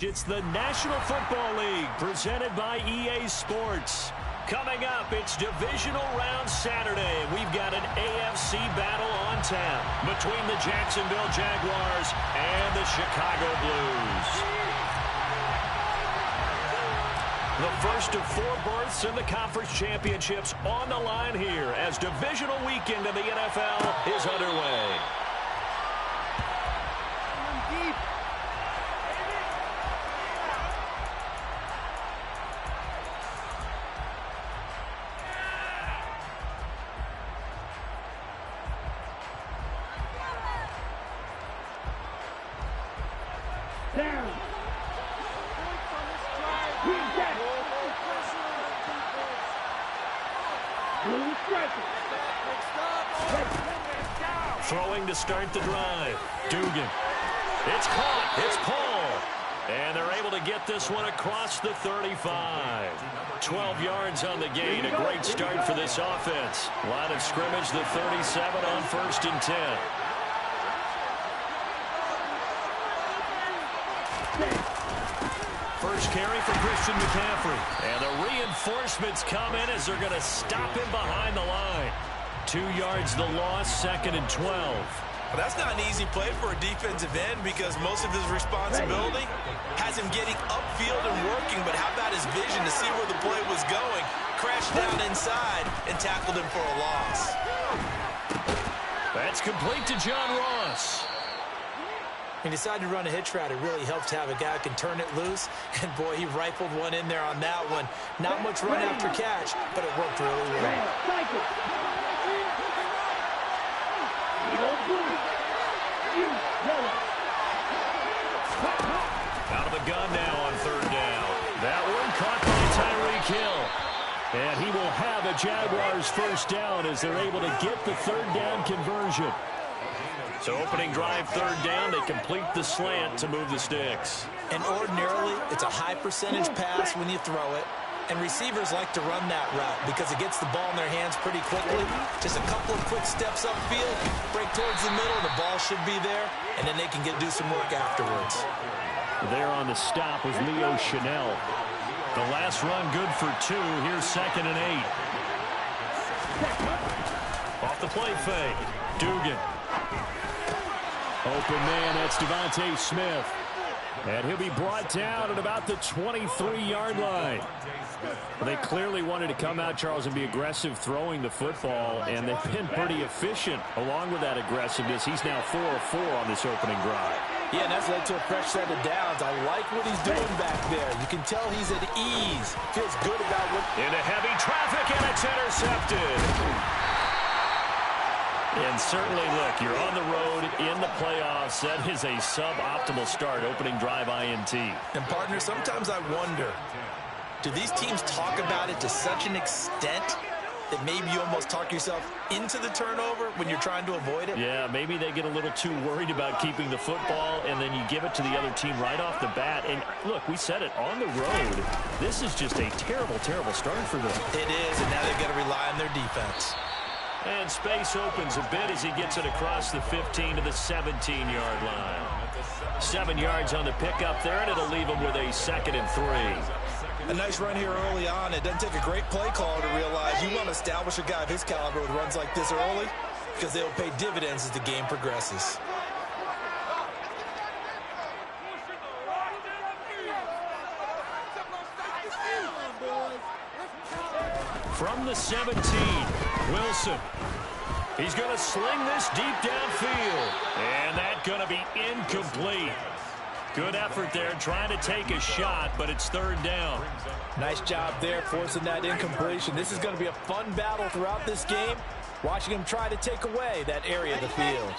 It's the National Football League presented by EA Sports. Coming up, it's Divisional Round Saturday. We've got an AFC battle on tap between the Jacksonville Jaguars and the Chicago Blues. The first of 4 berths in the conference championships on the line here as divisional weekend in the NFL is underway. Throwing to start the drive. Dugan. It's caught. It's Paul. And they're able to get this one across the 35. 12 yards on the gain. A great start for this offense. Line of scrimmage, the 37 on 1st and 10. First carry for Christian McCaffrey. And the reinforcements come in as they're going to stop him behind the line. 2 yards the loss, 2nd and 12. Well, that's not an easy play for a defensive end because most of his responsibility has him getting upfield and working, but how about his vision to see where the play was going, crashed down inside, and tackled him for a loss. That's complete to John Ross. He decided to run a hitch route. It really helps to have a guy who can turn it loose. And, boy, he rifled one in there on that one. Not much run after catch, but it worked really well. Out of the gun now on 3rd down. That one caught by Tyreek Hill. And he will have a Jaguars first down as they're able to get the 3rd down conversion. So opening drive, 3rd down, they complete the slant to move the sticks. And ordinarily, it's a high percentage pass when you throw it. And receivers like to run that route because it gets the ball in their hands pretty quickly. Just a couple of quick steps upfield, break towards the middle, the ball should be there, and then they can do some work afterwards. There on the stop was Leo Chanel. The last run good for 2. Here's 2nd and 8. Off the play fake. Dugan. Open man, that's Devontae Smith. And he'll be brought down at about the 23-yard line. They clearly wanted to come out, Charles, and be aggressive throwing the football, and they've been pretty efficient along with that aggressiveness. He's now 4 of 4 on this opening drive. Yeah, and that's led to a fresh set of downs. I like what he's doing back there. You can tell he's at ease. Feels good about what... Into heavy traffic, and it's intercepted. And certainly, look, you're on the road in the playoffs. That is a suboptimal start, opening drive INT. And, partner, sometimes I wonder, do these teams talk about it to such an extent that maybe you almost talk yourself into the turnover when you're trying to avoid it? Yeah, maybe they get a little too worried about keeping the football, and then you give it to the other team right off the bat. And, look, we said it, on the road, this is just a terrible, terrible start for them. It is, and now they've got to rely on their defense. And space opens a bit as he gets it across the 15 to the 17-yard line. 7 yards on the pickup there, and it'll leave him with a 2nd and 3. A nice run here early on. It doesn't take a great play caller to realize you want to establish a guy of his caliber with runs like this early because they'll pay dividends as the game progresses. From the 17, Wilson. He's going to sling this deep downfield. And that's going to be incomplete. Good effort there, trying to take a shot, but it's 3rd down. Nice job there, forcing that incompletion. This is going to be a fun battle throughout this game, watching him try to take away that area of the field.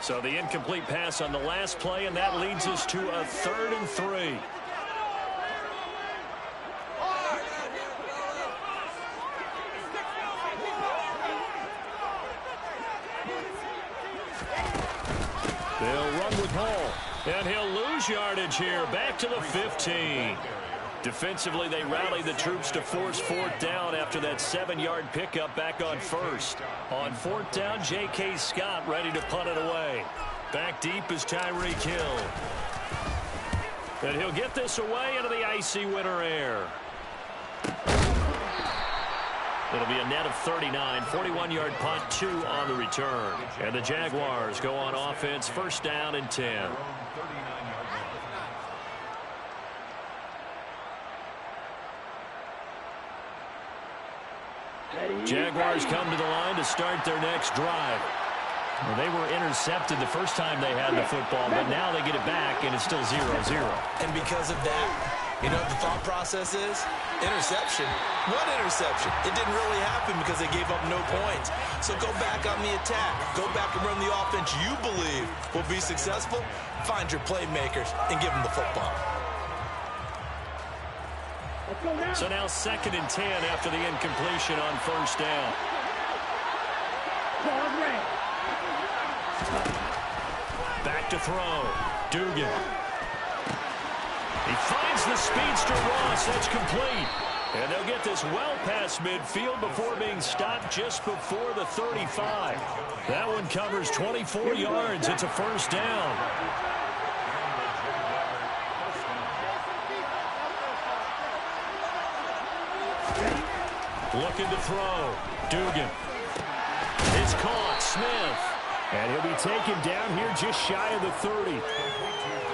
So the incomplete pass on the last play, and that leads us to a 3rd and 3. They'll run with Hall, and he'll lose yardage here, back to the 15. Defensively, they rally the troops to force 4th down after that 7-yard pickup back on 1st. On 4th down, J.K. Scott ready to punt it away. Back deep is Tyreek Hill. And he'll get this away into the icy winter air. It'll be a net of 39, 41-yard punt, 2 on the return. And the Jaguars go on offense, first down and 10. Jaguars come to the line to start their next drive. Well, they were intercepted the first time they had the football, but now they get it back, and it's still 0-0. And because of that, you know what the thought process is? Interception. What interception? It didn't really happen because they gave up no points. So go back on the attack. Go back and run the offense you believe will be successful. Find your playmakers and give them the football. So now 2nd and 10 after the incompletion on first down. Back to throw. Dugan. He finds the speedster Ross. That's complete. And they'll get this well past midfield before being stopped just before the 35. That one covers 24 yards. It's a first down. Looking to throw. Dugan. It's caught. Smith. And he'll be taken down here just shy of the 30.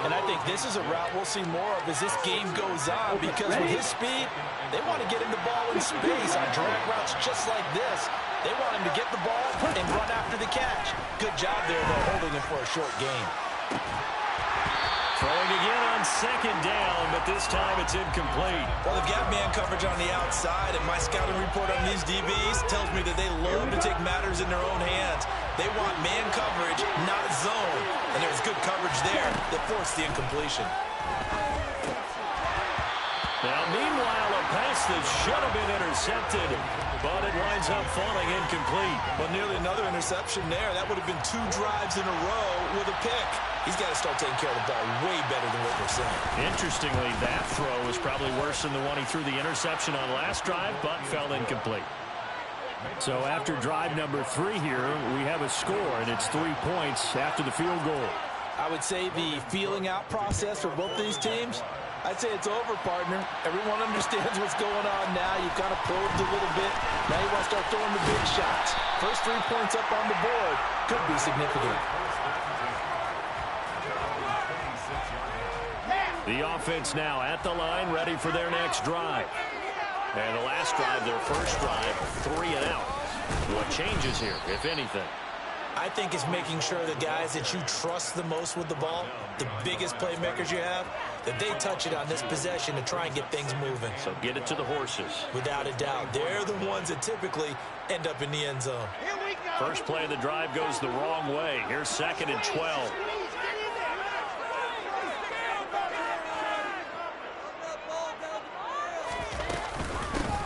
And I think this is a route we'll see more of as this game goes on, because with his speed, they want to get him the ball in space on drag routes just like this. They want him to get the ball and run after the catch. Good job there, though, holding him for a short gain. Throwing again on 2nd down, but this time it's incomplete. Well, they've got man coverage on the outside, and my scouting report on these DBs tells me that they love to take matters in their own hands. They want man coverage, not zone. And there was good coverage there that forced the incompletion. Now, meanwhile, a pass that should have been intercepted, but it winds up falling incomplete. Well, nearly another interception there. That would have been 2 drives in a row with a pick. He's got to start taking care of the ball way better than what we're seeing. Interestingly, that throw was probably worse than the one he threw the interception on last drive, but fell incomplete. So after drive number 3 here, we have a score, and it's 3 points after the field goal. I would say the feeling out process for both these teams, I'd say it's over, partner. Everyone understands what's going on now. You've kind of probed a little bit. Now you want to start throwing the big shots. First 3 points up on the board could be significant. The offense now at the line, ready for their next drive. And the last drive, their first drive, 3 and out. What changes here, if anything? I think it's making sure the guys that you trust the most with the ball, the biggest playmakers you have, that they touch it on this possession to try and get things moving. So get it to the horses. Without a doubt. They're the ones that typically end up in the end zone. First play of the drive goes the wrong way. Here's 2nd and 12.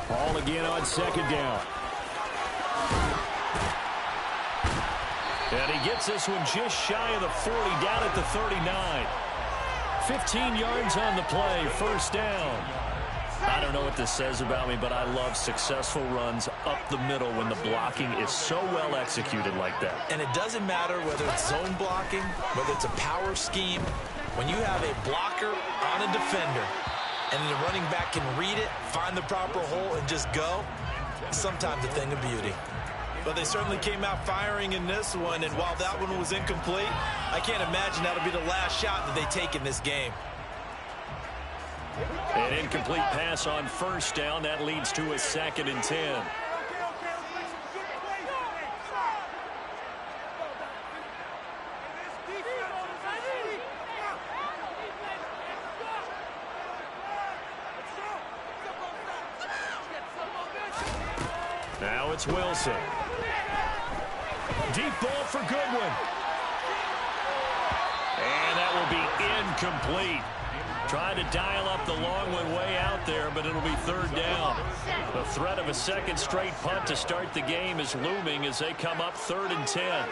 Ball again on 2nd down. And he gets this one just shy of the 40, down at the 39. 15 yards on the play, first down. I don't know what this says about me, but I love successful runs up the middle when the blocking is so well executed like that. And it doesn't matter whether it's zone blocking, whether it's a power scheme. When you have a blocker on a defender and the running back can read it, find the proper hole, and just go, sometimes a thing of beauty. But they certainly came out firing in this one, and while that one was incomplete, I can't imagine that'll be the last shot that they take in this game. An incomplete pass on first down. That leads to a 2nd and 10. Now it's Wilson. Deep ball for Goodwin. And that will be incomplete. Trying to dial up the long one way out there, but it'll be 3rd down. The threat of a 2nd straight punt to start the game is looming as they come up 3rd and 10.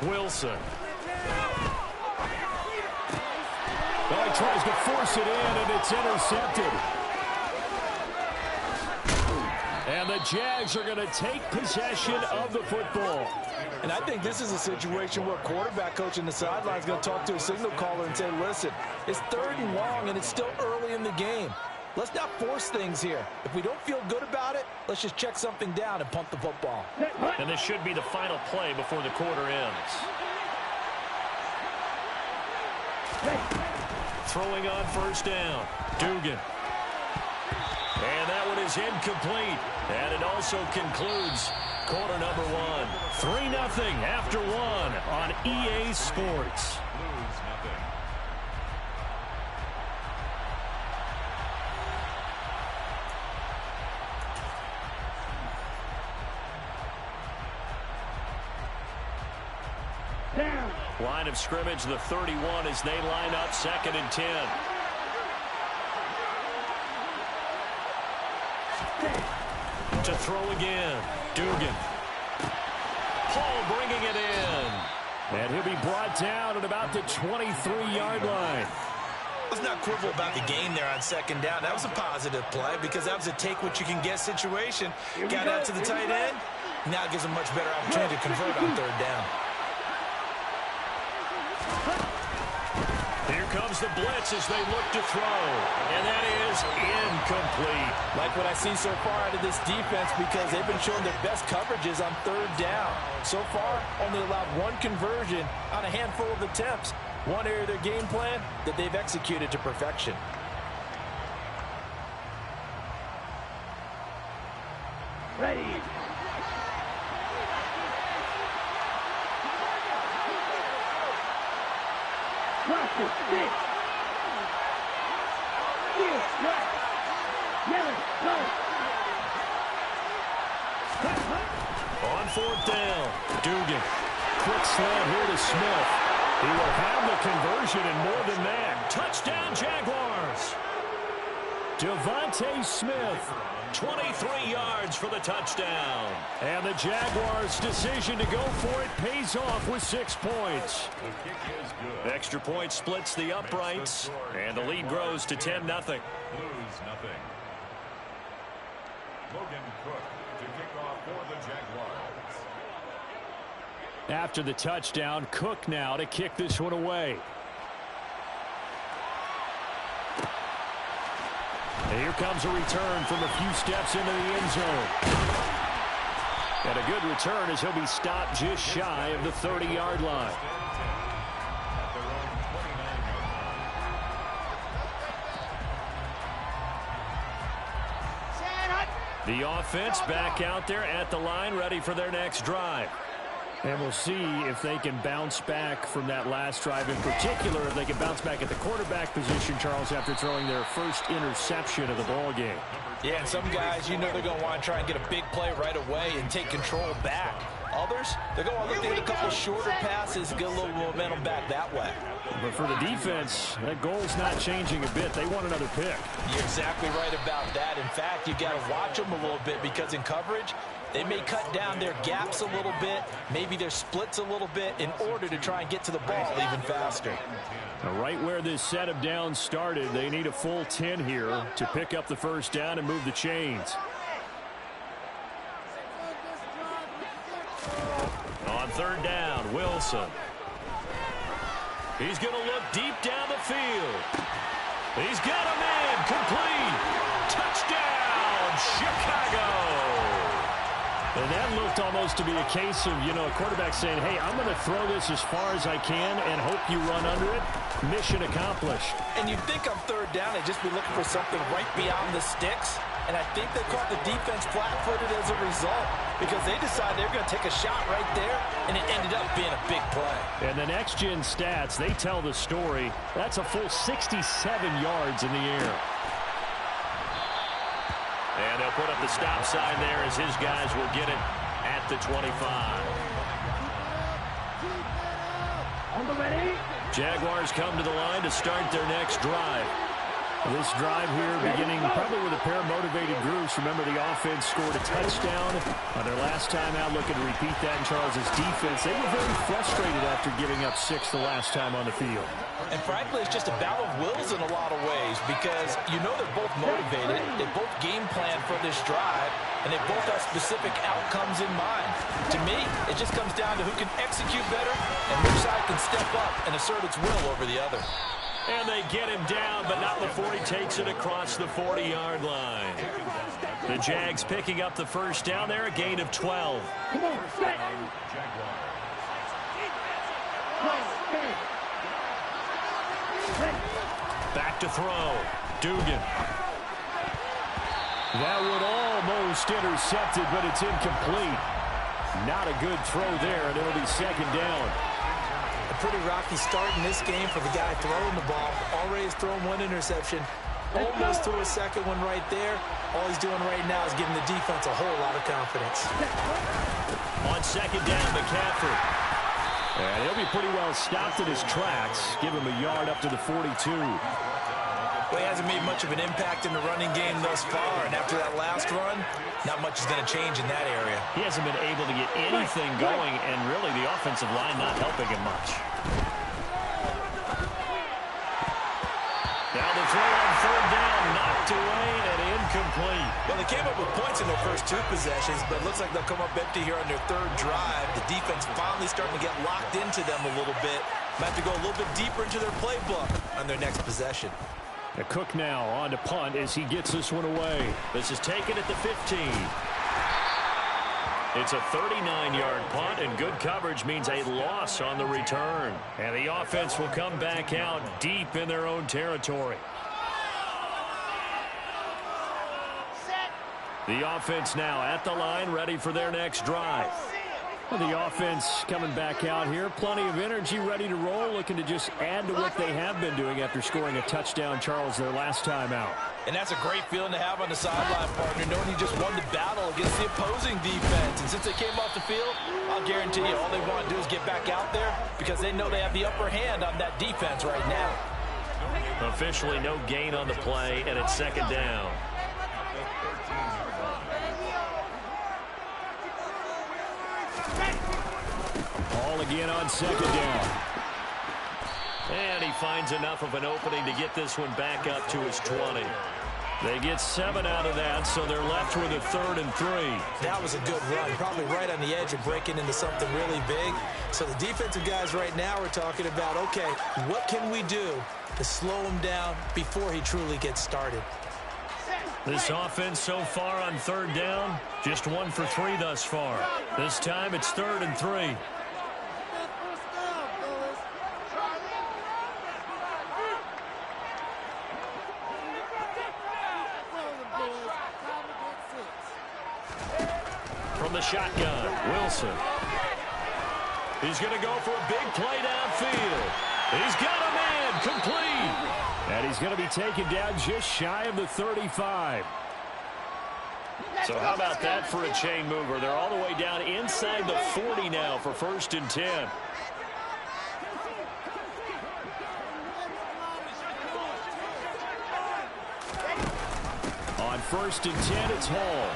Wilson. tries to force it in, and it's intercepted. And the Jags are going to take possession of the football. And I think this is a situation where quarterback coach in the sideline is going to talk to a signal caller and say, listen, it's 3rd and long, and it's still early in the game. Let's not force things here. If we don't feel good about it, let's just check something down and punt the football. And this should be the final play before the quarter ends. Throwing on 1st down. Dugan. And that one is incomplete. And it also concludes quarter number 1. 3-0 after 1 on EA Sports. Line of scrimmage, the 31, as they line up 2nd and 10. To throw again. Dugan. Paul bringing it in. And he'll be brought down at about the 23-yard line. Let's not quibble about the gain there on 2nd down. That was a positive play because that was a take-what-you-can-get situation. Got out to the tight end. Now it gives a much better opportunity to convert on 3rd down. Here comes the blitz as they look to throw. And that is incomplete. Like what I see so far out of this defense because they've been showing their best coverages on 3rd down. So far, only allowed 1 conversion on a handful of attempts. One area of their game plan that they've executed to perfection. Ready. Cross it, 6. Here, right. Yellow, go. On 4th down, Dugan. Quick slant here to Smith. He will have the conversion and more than that. Touchdown, Jaguars. Devontae Smith, 23 yards for the touchdown. And the Jaguars' decision to go for it pays off with 6 points. Extra point splits the uprights, and the lead grows to 10-0. Logan Cook to kick off for the Jaguars. After the touchdown, Cook now to kick this one away. And here comes a return from a few steps into the end zone. And a good return as he'll be stopped just shy of the 30-yard line. The offense back out there at the line, ready for their next drive. And we'll see if they can bounce back from that last drive in particular, if they can bounce back at the quarterback position, Charles, after throwing their first interception of the ball game. Yeah, and some guys, you know they're going to want to try and get a big play right away and take control back. Others, they're going to look to hit a couple shorter passes and get a little momentum back that way. But for the defense, that goal's not changing a bit. They want another pick. You're exactly right about that. In fact, you got to watch them a little bit because in coverage, they may cut down their gaps a little bit, maybe their splits a little bit in order to try and get to the ball even faster. Now, right where this set of downs started, they need a full 10 here to pick up the first down and move the chains. On 3rd down, Wilson. He's going to look deep down the field. He's got him in, complete. Touchdown, Chicago. And that looked almost to be a case of, a quarterback saying, hey, I'm going to throw this as far as I can and hope you run under it. Mission accomplished. And you'd think on 3rd down, they'd just be looking for something right beyond the sticks. And I think they caught the defense flat-footed as a result because they decided they were going to take a shot right there, and it ended up being a big play. And the next-gen stats, they tell the story. That's a full 67 yards in the air. And they'll put up the stop sign there as his guys will get it at the 25. On the ready. Jaguars come to the line to start their next drive. This drive here beginning probably with a pair of motivated groups. Remember, the offense scored a touchdown on their last time out. Looking to repeat that in Charles' defense. They were very frustrated after giving up 6 the last time on the field. And frankly, it's just a battle of wills in a lot of ways because you know they're both motivated. They both game plan for this drive, and they both have specific outcomes in mind. To me, it just comes down to who can execute better and which side can step up and assert its will over the other. And they get him down, but not before he takes it across the 40-yard line. The Jags picking up the first down there, a gain of 12. Come on, set. Back to throw. Dugan. That would almost intercepted, but it's incomplete. Not a good throw there, and it'll be second down. A pretty rocky start in this game for the guy throwing the ball. Already has thrown 1 interception. Almost threw a second one right there. All he's doing right now is giving the defense a whole lot of confidence. On second down, McCaffrey. And he'll be pretty well stopped in his tracks. Give him a yard up to the 42. Well, he hasn't made much of an impact in the running game thus far. And after that last run, not much is going to change in that area. He hasn't been able to get anything going, and really the offensive line not helping him much. Now the throw on third down, knocked away and incomplete. Well, they came up with points in their first 2 possessions, but it looks like they'll come up empty here on their third drive. The defense finally starting to get locked into them a little bit. Might have to go a little bit deeper into their playbook on their next possession. The Cook now on to punt as he gets this one away. This is taken at the 15. It's a 39-yard punt, and good coverage means a loss on the return. And the offense will come back out deep in their own territory. The offense now at the line, ready for their next drive. Well, the offense coming back out here. Plenty of energy, ready to roll, looking to just add to what they have been doing after scoring a touchdown, Charles, their last time out. And that's a great feeling to have on the sideline, partner, knowing you just won the battle against the opposing defense. And since they came off the field, I'll guarantee you all they want to do is get back out there because they know they have the upper hand on that defense right now. Officially no gain on the play, and it's second down. Ball again on second down. And he finds enough of an opening to get this one back up to his 20. They get 7 out of that, so they're left with a 3rd and 3. That was a good run, probably right on the edge of breaking into something really big. So the defensive guys right now are talking about, okay, what can we do to slow him down before he truly gets started? This offense so far on third down, just 1 for 3 thus far. This time it's 3rd and 3. From the shotgun, Wilson. He's going to go for a big play downfield. He's got a man, complete. And he's going to be taken down just shy of the 35. So how about that for a chain mover? They're all the way down inside the 40 now for 1st and 10. On 1st and 10, it's Hall.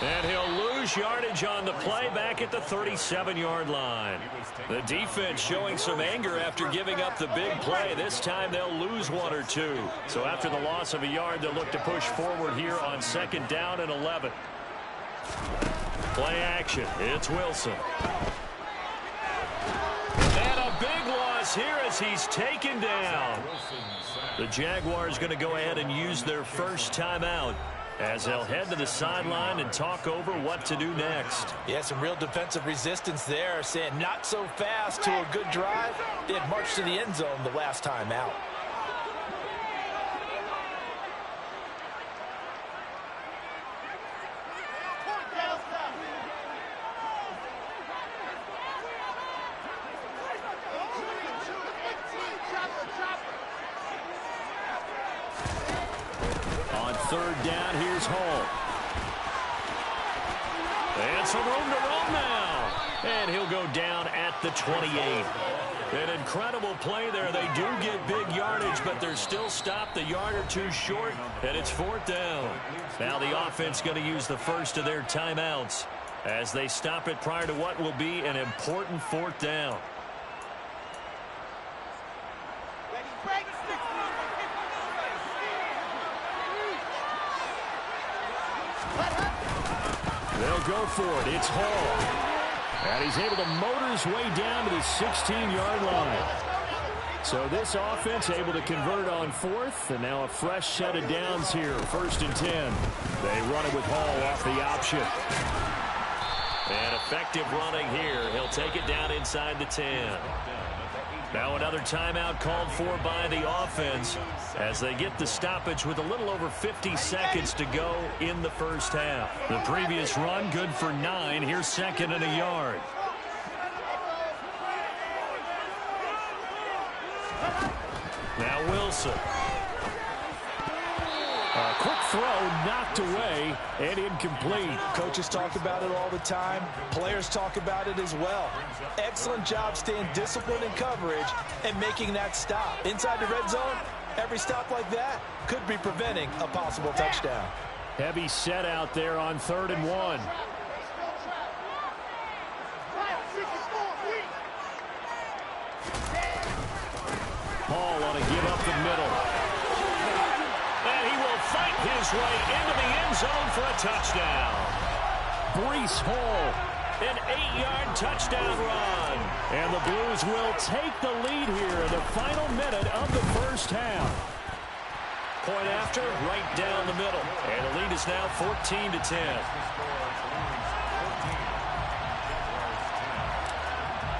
And he'll lose yardage on the play back at the 37-yard line. The defense showing some anger after giving up the big play. This time they'll lose 1 or 2. So after the loss of a yard, they'll look to push forward here on 2nd down and 11. Play action. It's Wilson. And a big loss here as he's taken down. The Jaguars going to go ahead and use their first timeout as they'll head to the sideline and talk over what to do next. Yeah, some real defensive resistance there, saying not so fast to a good drive. They had marched to the end zone the last time out. On 3rd down, here's Hall. And some room to run now. And he'll go down at the 28. An incredible play there. They do get big yardage, but they're still stopped a yard or two short, and it's 4th down. Now the offense going to use the first of their timeouts as they stop it prior to what will be an important 4th down. They'll go for it. It's Hall. And he's able to motor his way down to the 16-yard line. So this offense able to convert on 4th, and now a fresh set of downs here, 1st and 10. They run it with Hall off the option. And effective running here. He'll take it down inside the 10. Now another timeout called for by the offense as they get the stoppage with a little over 50 seconds to go in the first half. The previous run good for 9. Here's 2nd and a yard. Now Wilson. A quick throw knocked away and incomplete. Coaches talk about it all the time. Players talk about it as well. Excellent job staying disciplined in coverage and making that stop. Inside the red zone, every stop like that could be preventing a possible touchdown. Heavy set out there on 3rd and 1. Hall on a give up the middle. And he will fight his way into the end zone for a touchdown. Breece Hall, an 8-yard touchdown run. And the Blues will take the lead here in the final minute of the first half. Point after, right down the middle. And the lead is now 14-10.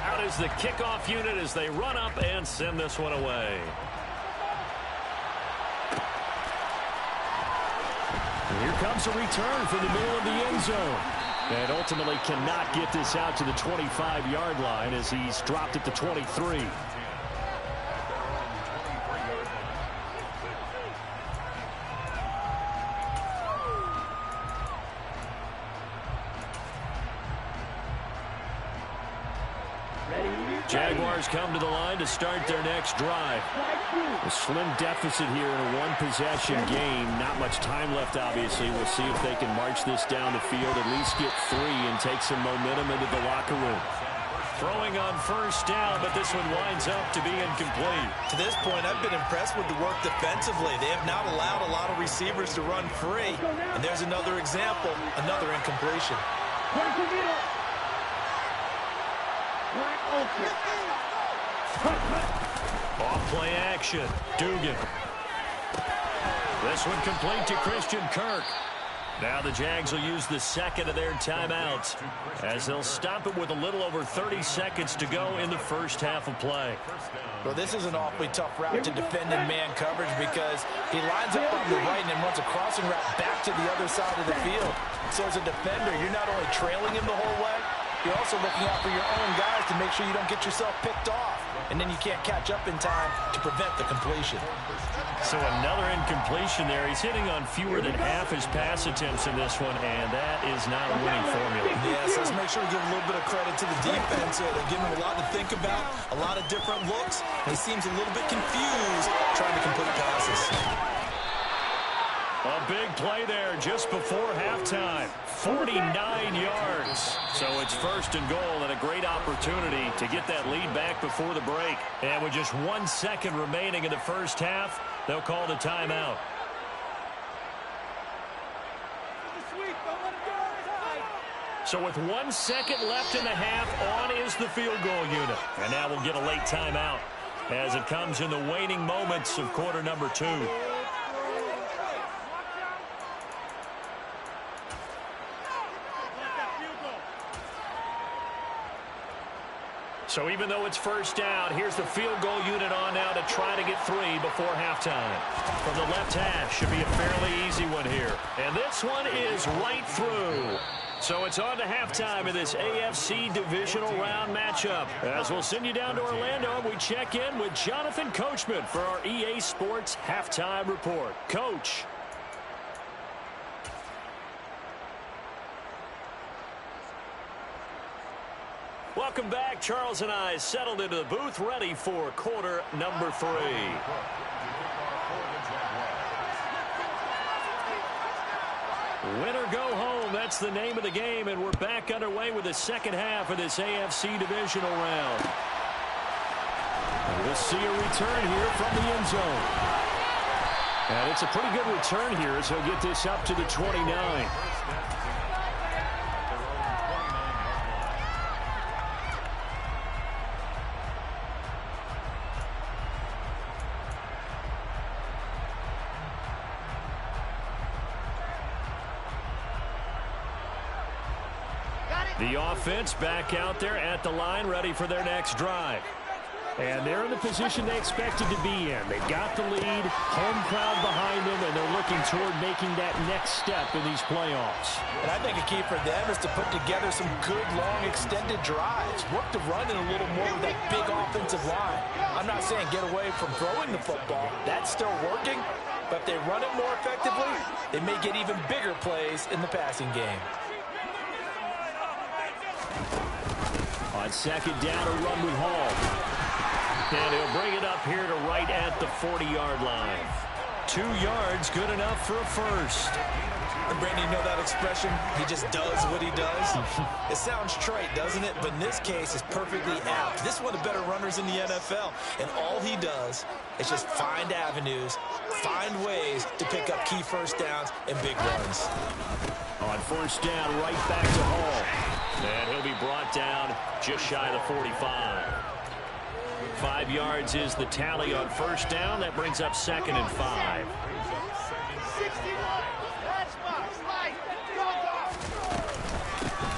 Out is the kickoff unit as they run up and send this one away. And here comes a return from the middle of the end zone. And ultimately cannot get this out to the 25-yard line as he's dropped at the 23. Jaguars come to the line to start their next drive. A slim deficit here in a one-possession game. Not much time left, obviously. We'll see if they can march this down the field, at least get 3 and take some momentum into the locker room. Throwing on first down, but this one winds up to be incomplete. To this point, I've been impressed with the work defensively. They have not allowed a lot of receivers to run free. And there's another example, another incompletion. Off play action. Dugan. This one complete to Christian Kirk. Now the Jags will use the second of their timeouts as they'll stop it with a little over 30 seconds to go in the first half of play. Well, this is an awfully tough route to defend in man coverage because he lines up on the right and then runs a crossing route back to the other side of the field. So as a defender, you're not only trailing him the whole way, you're also looking out for your own guys to make sure you don't get yourself picked off. And then you can't catch up in time to prevent the completion. So another incompletion there. He's hitting on fewer than half his pass attempts in this one, and that is not a winning formula. Yes, let's make sure to give a little bit of credit to the defense. They're giving him a lot to think about, a lot of different looks. He seems a little bit confused trying to complete passes. A big play there just before halftime. 49 yards. So it's first and goal and a great opportunity to get that lead back before the break. And with just 1 second remaining in the first half, they'll call the timeout. So with 1 second left in the half, on is the field goal unit. And now we'll get a late timeout as it comes in the waning moments of quarter number 2. So even though it's first down, here's the field goal unit on now to try to get 3 before halftime. From the left hash, should be a fairly easy one here. And this one is right through. So it's on to halftime in this AFC divisional round matchup. As we'll send you down to Orlando, we check in with Jonathan Coachman for our EA Sports Halftime Report. Coach. Welcome back. Charles and I settled into the booth, ready for quarter number 3. Win or go home, that's the name of the game, and we're back underway with the second half of this AFC divisional round. We'll see a return here from the end zone. And it's a pretty good return here as he'll get this up to the 29. The offense back out there at the line, ready for their next drive. And they're in the position they expected to be in. They've got the lead, home crowd behind them, and they're looking toward making that next step in these playoffs. And I think a key for them is to put together some good, long, extended drives. Work the run in a little more with that big offensive line. I'm not saying get away from throwing the football. That's still working. But if they run it more effectively, they may get even bigger plays in the passing game. On second down, a run with Hall. And he'll bring it up here to right at the 40-yard line. 2 yards, good enough for a first. And Brandon, you know that expression? He just does what he does. It sounds trite, doesn't it? But in this case, it's perfectly apt. This is one of the better runners in the NFL. And all he does is just find avenues, find ways to pick up key first downs and big runs. On first down, right back to Hall. And he'll be brought down just shy of the 45. 5 yards is the tally on first down. That brings up 2nd and 5.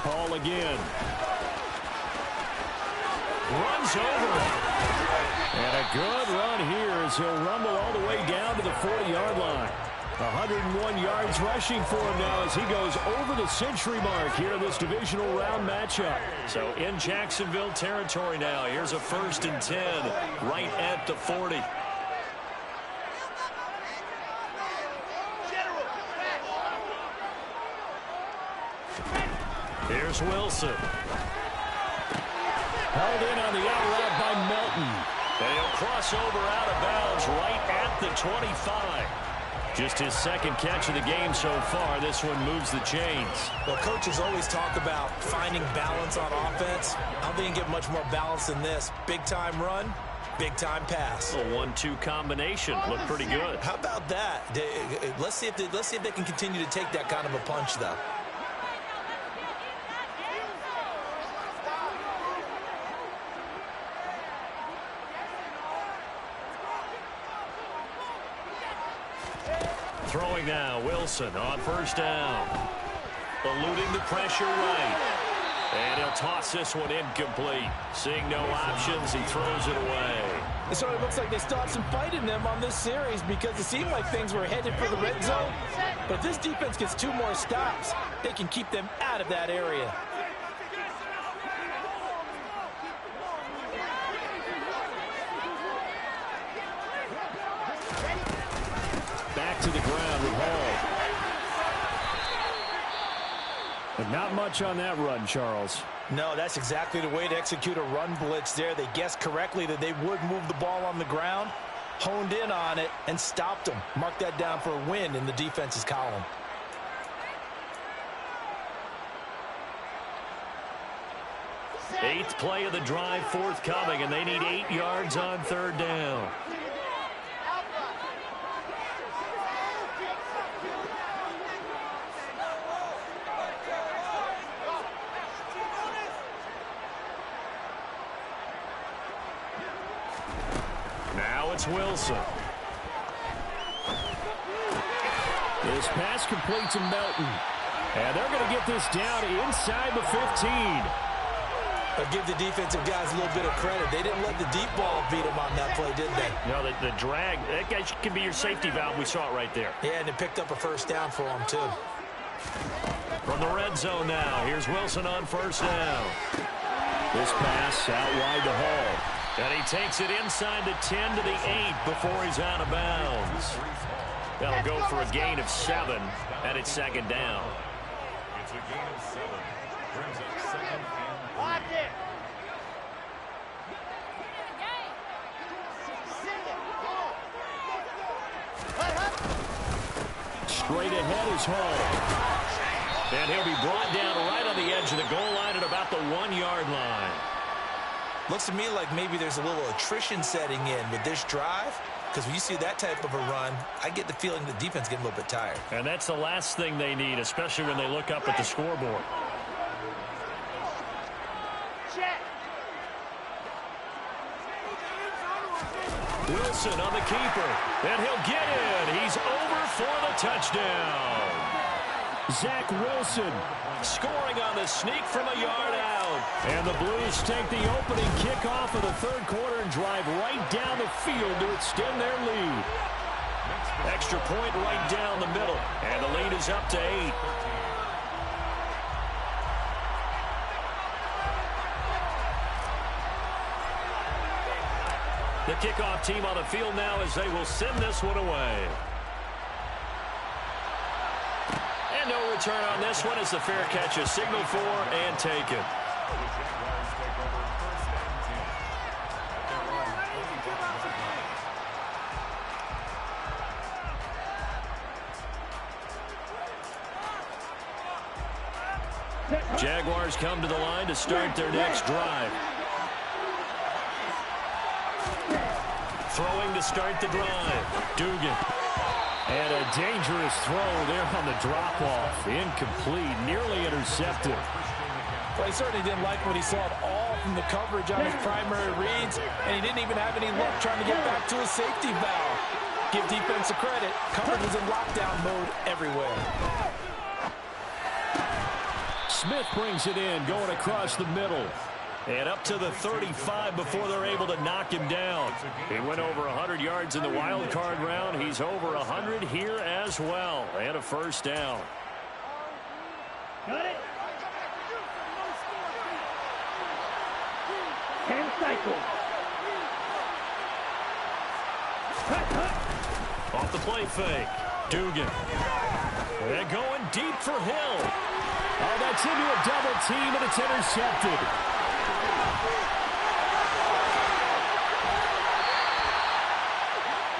Hall again. Runs over it. And a good run here as he'll rumble all the way down to the 40-yard line. 101 yards rushing for him now as he goes over the century mark here in this divisional round matchup. So in Jacksonville territory now. Here's a 1st and 10 right at the 40. Here's Wilson. Held in on the out route by Melton. And he'll cross over out of bounds right at the 25. Just his 2nd catch of the game so far. This one moves the chains. Well, coaches always talk about finding balance on offense. I don't think you get much more balance than this. Big-time run, big-time pass. A 1-2 combination. Looked pretty good. How about that? Let's see if they can continue to take that kind of a punch, though. Throwing now, Wilson on first down. Eluding the pressure right. And he'll toss this one incomplete. Seeing no options, he throws it away. It sort of looks like they still have some fight in them on this series because it seemed like things were headed for the red zone. But if this defense gets 2 more stops, they can keep them out of that area. Back to the ground with Hall. But not much on that run, Charles. No, that's exactly the way to execute a run blitz there. They guessed correctly that they would move the ball on the ground, honed in on it, and stopped them. Mark that down for a win in the defense's column. Eighth play of the drive forthcoming, and they need 8 yards on 3rd down. Now it's Wilson. This pass complete to Melton. And they're going to get this down inside the 15. But give the defensive guys a little bit of credit. They didn't let the deep ball beat them on that play, did they? No, the drag, that guy can be your safety valve. We saw it right there. Yeah, and it picked up a first down for them, too. From the red zone now, here's Wilson on first down. This pass out wide to Hall. And he takes it inside the 10 to the 8 before he's out of bounds. That'll go for a gain of 7, and it's 2nd down. It's a gain of 7. Brings up 2nd and 3. Straight ahead is Hall. And he'll be brought down right on the edge of the goal line at about the 1-yard line. Looks to me like maybe there's a little attrition setting in with this drive. Because when you see that type of a run, I get the feeling the defense getting a little bit tired. And that's the last thing they need, especially when they look up at the scoreboard. Wilson on the keeper, and he'll get in. He's over for the touchdown. Zach Wilson scoring on the sneak from a yard out. And the Blues take the opening kickoff of the third quarter and drive right down the field to extend their lead. Extra point right down the middle, and the lead is up to 8. The kickoff team on the field now as they will send this one away. And no return on this one as the fair catch is signaled for and taken. Jaguars come to the line to start their next drive. Throwing to start the drive. Dugan. And a dangerous throw there on the drop-off. Incomplete. Nearly intercepted. Well, he certainly didn't like what he saw at all from the coverage on his primary reads, and he didn't even have any luck trying to get back to his safety valve. Give defense a credit. Coverage was in lockdown mode everywhere. Smith brings it in, going across the middle. And up to the 35 before they're able to knock him down. He went over 100 yards in the wild card round. He's over 100 here as well. And a first down. Got it. 10 cycles. Off the play fake. Dugan. And going deep for Hill. Oh, that's into a double team, and it's intercepted.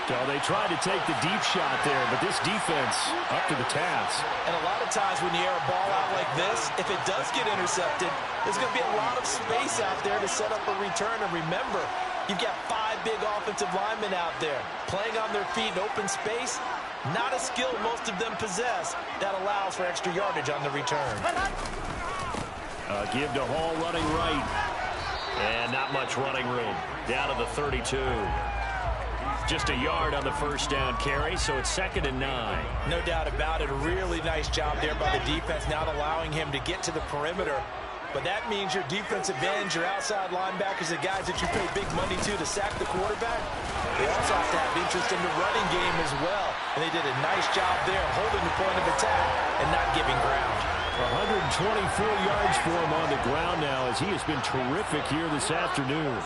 So they tried to take the deep shot there, but this defense up to the task. And a lot of times when you air a ball out like this, if it does get intercepted, there's going to be a lot of space out there to set up a return. And remember, you've got 5 big offensive linemen out there playing on their feet in open space. Not a skill most of them possess that allows for extra yardage on the return. Give to Hall running right. And not much running room. Down to the 32. Just a yard on the first down carry, so it's 2nd and 9. No doubt about it. A really nice job there by the defense, not allowing him to get to the perimeter. But that means your defensive ends, your outside linebackers, the guys that you pay big money to sack the quarterback, they also have to have interest in the running game as well. And they did a nice job there holding the point of attack and not giving ground. 124 yards for him on the ground now as he has been terrific here this afternoon.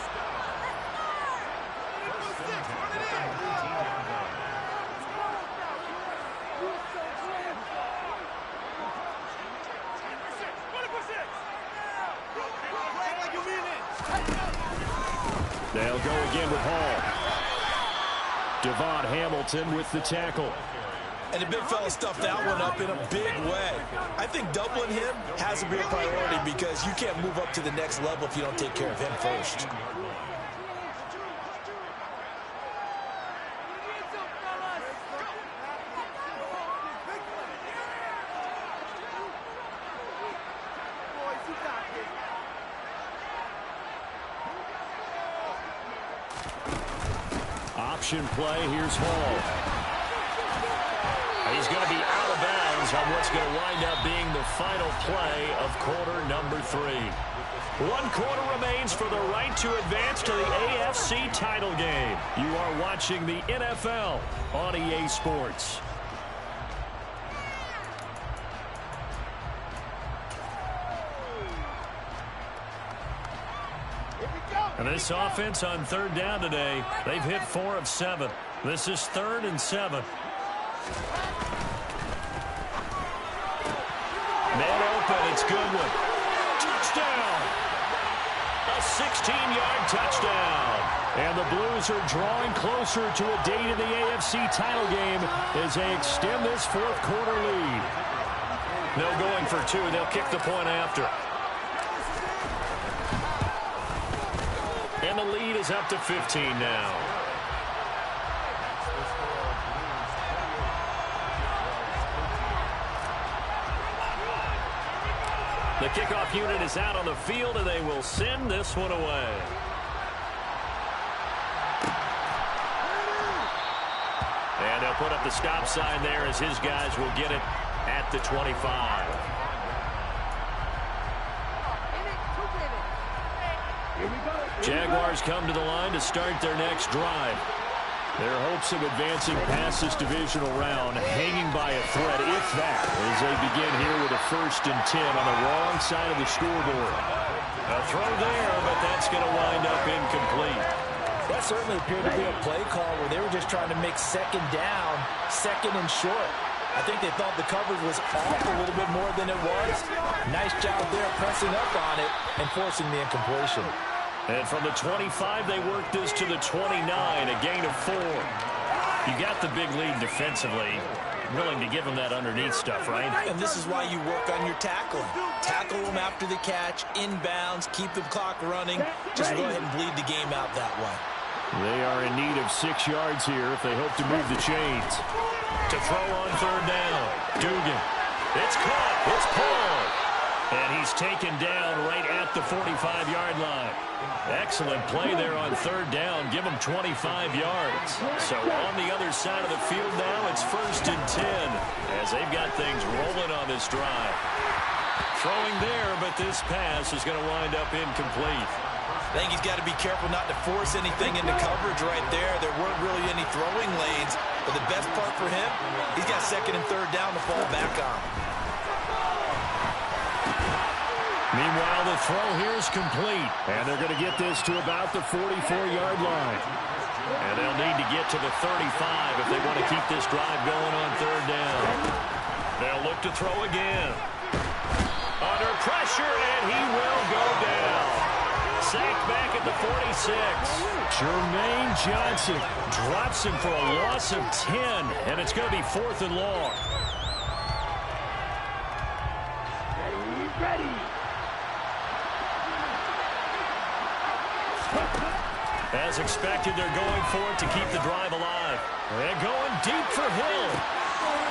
They'll go again with Hall. Devon Hamilton with the tackle. And the big fella stuffed that one up in a big way. I think doubling him has to be a priority because you can't move up to the next level if you don't take care of him first. Option play, here's Hall. He's going to be out of bounds on what's going to wind up being the final play of quarter number 3. 1 quarter remains for the right to advance to the AFC title game. You are watching the NFL on EA Sports. And this offense on 3rd down today, they've hit 4 of 7. This is 3rd and 7. Man open, it's Goodwin. Touchdown! A 16-yard touchdown. And the Blues are drawing closer to a date in the AFC title game as they extend this fourth-quarter lead. No going for two. They'll kick the point after. And the lead is up to 15 now. The kickoff unit is out on the field, and they will send this one away. And they'll put up the stop sign there as his guys will get it at the 25. Jaguars come to the line to start their next drive. Their hopes of advancing past this divisional round hanging by a thread, if that, as they begin here with a 1st and 10 on the wrong side of the scoreboard. A throw there, but that's going to wind up incomplete. That certainly appeared to be a play call where they were just trying to make second down, second and short. I think they thought the coverage was off a little bit more than it was. Nice job there pressing up on it and forcing the incompletion. And from the 25, they work this to the 29, a gain of 4. You got the big lead defensively. Willing to give them that underneath stuff, right? And this is why you work on your tackling. Tackle them after the catch, inbounds, keep the clock running. Just go ahead and bleed the game out that way. They are in need of 6 yards here if they hope to move the chains. To throw on 3rd down. Dugan. It's caught. It's pulled. And he's taken down right at the 45-yard line. Excellent play there on 3rd down. Give him 25 yards. So on the other side of the field now, it's 1st and 10 as they've got things rolling on this drive. Throwing there, but this pass is going to wind up incomplete. I think he's got to be careful not to force anything into coverage right there. There weren't really any throwing lanes. But the best part for him, he's got 2nd and 3rd down to fall back on. Meanwhile, the throw here is complete. And they're going to get this to about the 44-yard line. And they'll need to get to the 35 if they want to keep this drive going on 3rd down. They'll look to throw again. Under pressure, and he will go down. Sacked back at the 46. Jermaine Johnson drops him for a loss of 10, and it's going to be 4th and long. Ready. As expected, they're going for it to keep the drive alive. They're going deep for Hill.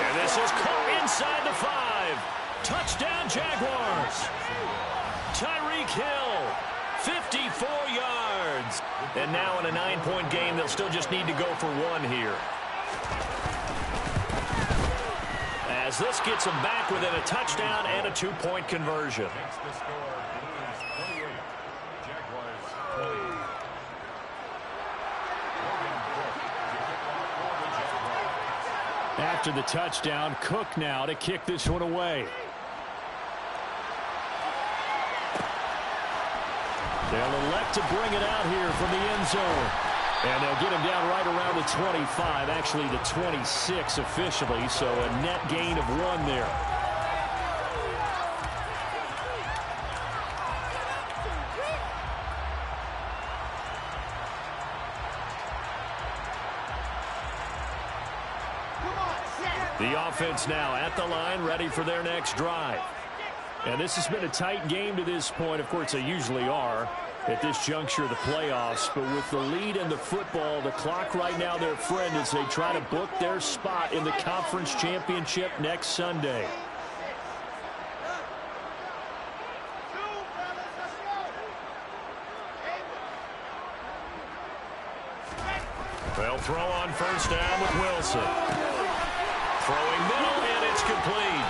And this is caught inside the 5. Touchdown, Jaguars. Tyreek Hill, 54 yards. And now in a 9-point game, they'll still just need to go for 1 here. As this gets them back within a touchdown and a 2-point conversion. After the touchdown, Cook now to kick this one away. They'll elect to bring it out here from the end zone. And they'll get him down right around the 25, actually the 26 officially, so a net gain of 1 there. The offense now at the line, ready for their next drive. And this has been a tight game to this point. Of course, they usually are at this juncture of the playoffs. But with the lead in the football, the clock right now, their friend, as they try to book their spot in the conference championship next Sunday. They'll throw on 1st down with Wilson. Throwing middle, and it's complete.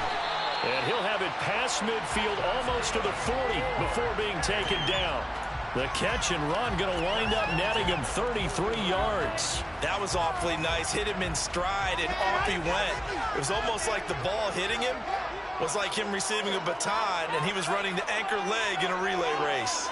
And he'll have it past midfield almost to the 40 before being taken down. The catch and run going to wind up netting him 33 yards. That was awfully nice. Hit him in stride, and off he went. It was almost like the ball hitting him was like him receiving a baton, and he was running the anchor leg in a relay race.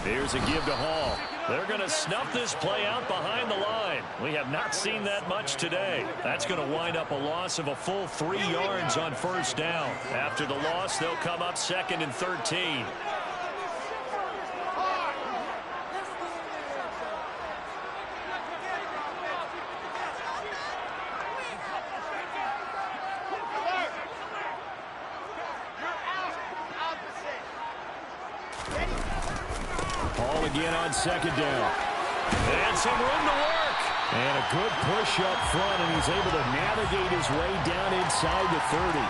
Here's a give to Hall. They're going to snuff this play out behind the line. We have not seen that much today. That's going to wind up a loss of a full 3 yards on first down. After the loss, they'll come up 2nd and 13. Ball again on 2nd down. And some room to work. And a good push up front, and he's able to navigate his way down inside the 30.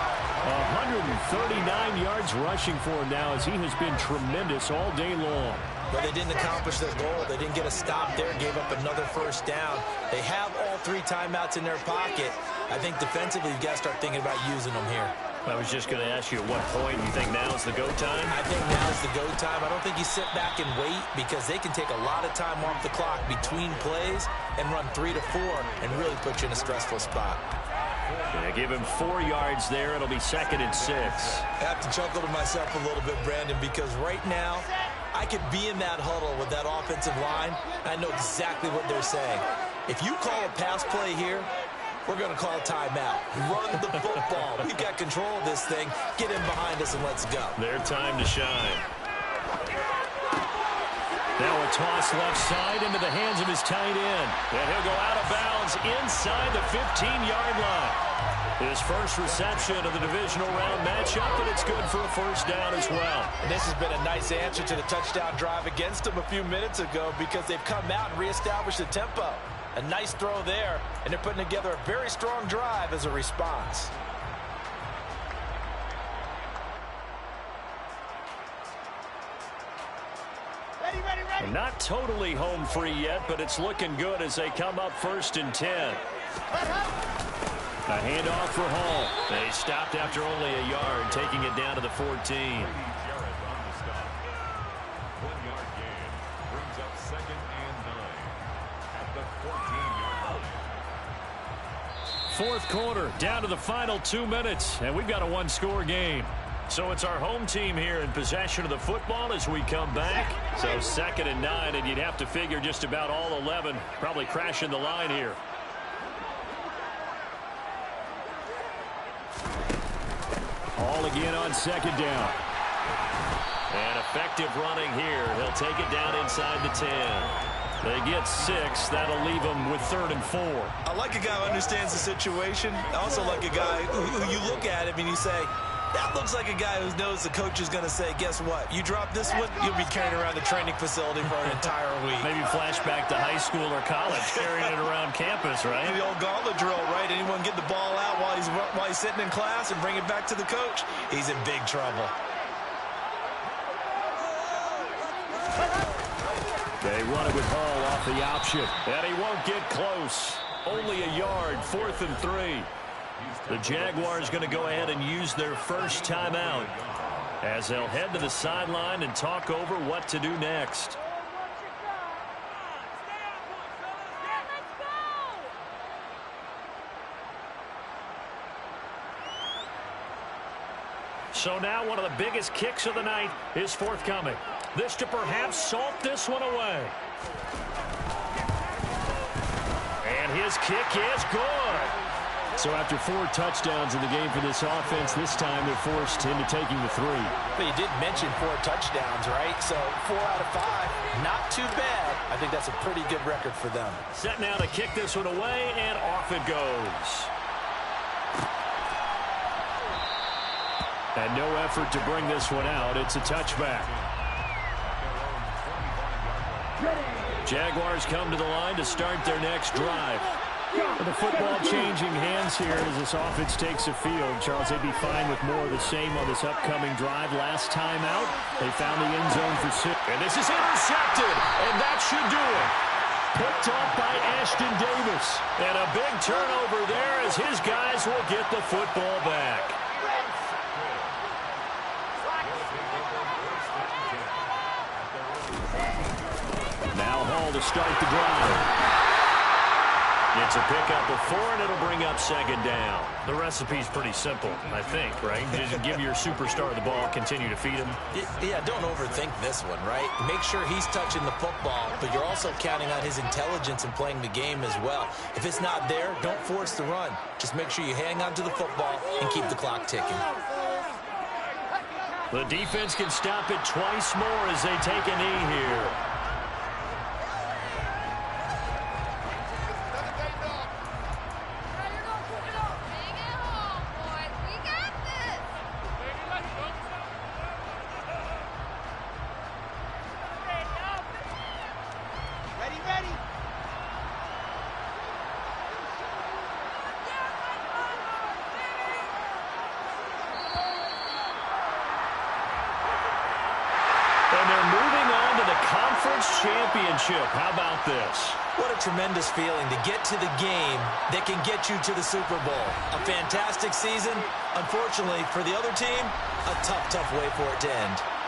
139 yards rushing for him now, as he has been tremendous all day long. But they didn't accomplish their goal. They didn't get a stop there, gave up another first down. They have all 3 timeouts in their pocket. I think defensively you've got to start thinking about using them here. I was just going to ask you at what point you think now is the go time? I think now is the go time. I don't think you sit back and wait, because they can take a lot of time off the clock between plays and run 3 to 4 and really put you in a stressful spot. Yeah, give him 4 yards there. It'll be 2nd and 6. I have to chuckle to myself a little bit, Brandon, because right now I could be in that huddle with that offensive line. I know exactly what they're saying. If you call a pass play here, we're going to call timeout. Run the football. We've got control of this thing. Get in behind us and let's go. Their time to shine. Now a toss left side into the hands of his tight end. And he'll go out of bounds inside the 15-yard line. His first reception of the divisional round matchup, and it's good for a first down as well. And this has been a nice answer to the touchdown drive against them a few minutes ago, because they've come out and reestablished the tempo. A nice throw there, and they're putting together a very strong drive as a response. And not totally home free yet, but it's looking good as they come up 1st and 10. A handoff for Hall. They stopped after only a yard, taking it down to the 14. 4th quarter, down to the final 2 minutes, and we've got a 1-score game. So it's our home team here in possession of the football as we come back. So 2nd and 9, and you'd have to figure just about all 11 probably crashing the line here. All again on 2nd down. And effective running here. He'll take it down inside the 10. They get 6. That'll leave them with 3rd and 4. I like a guy who understands the situation. I also like a guy who you look at him and you say, that looks like a guy who knows the coach is going to say, guess what? You drop this one, you'll be carrying around the training facility for an entire week. Maybe flashback to high school or college, carrying it around campus, right? The old gauntlet drill, right? Anyone get the ball out while he's sitting in class and bring it back to the coach? He's in big trouble. They run it with Hall off the option, and he won't get close. Only a yard, 4th and 3. The Jaguars going to go ahead and use their first timeout as they'll head to the sideline and talk over what to do next. So now one of the biggest kicks of the night is forthcoming. This to perhaps salt this one away. And his kick is good. So after 4 touchdowns in the game for this offense, this time they're forced into taking the 3. But you did mention 4 touchdowns, right? So 4 out of 5, not too bad. I think that's a pretty good record for them. Set now to kick this one away, and off it goes. And no effort to bring this one out. It's a touchback. Jaguars come to the line to start their next drive. And the football changing hands here as this offense takes a field. Charles, they'd be fine with more of the same on this upcoming drive. Last time out, they found the end zone for 6. And this is intercepted, and that should do it. Picked off by Ashton Davis. And a big turnover there as his guys will get the football back. Now Hall to start the drive. It's a pickup of 4, and it'll bring up second down. The recipe's pretty simple, I think, right? Just give your superstar the ball, continue to feed him. Yeah, don't overthink this one, right? Make sure he's touching the football, but you're also counting on his intelligence in playing the game as well. If it's not there, don't force the run. Just make sure you hang on to the football and keep the clock ticking. The defense can stop it twice more as they take a knee here. And they're moving on to the conference championship. How about this? What a tremendous feeling to get to the game that can get you to the Super Bowl. A fantastic season. Unfortunately, for the other team, a tough, tough way for it to end.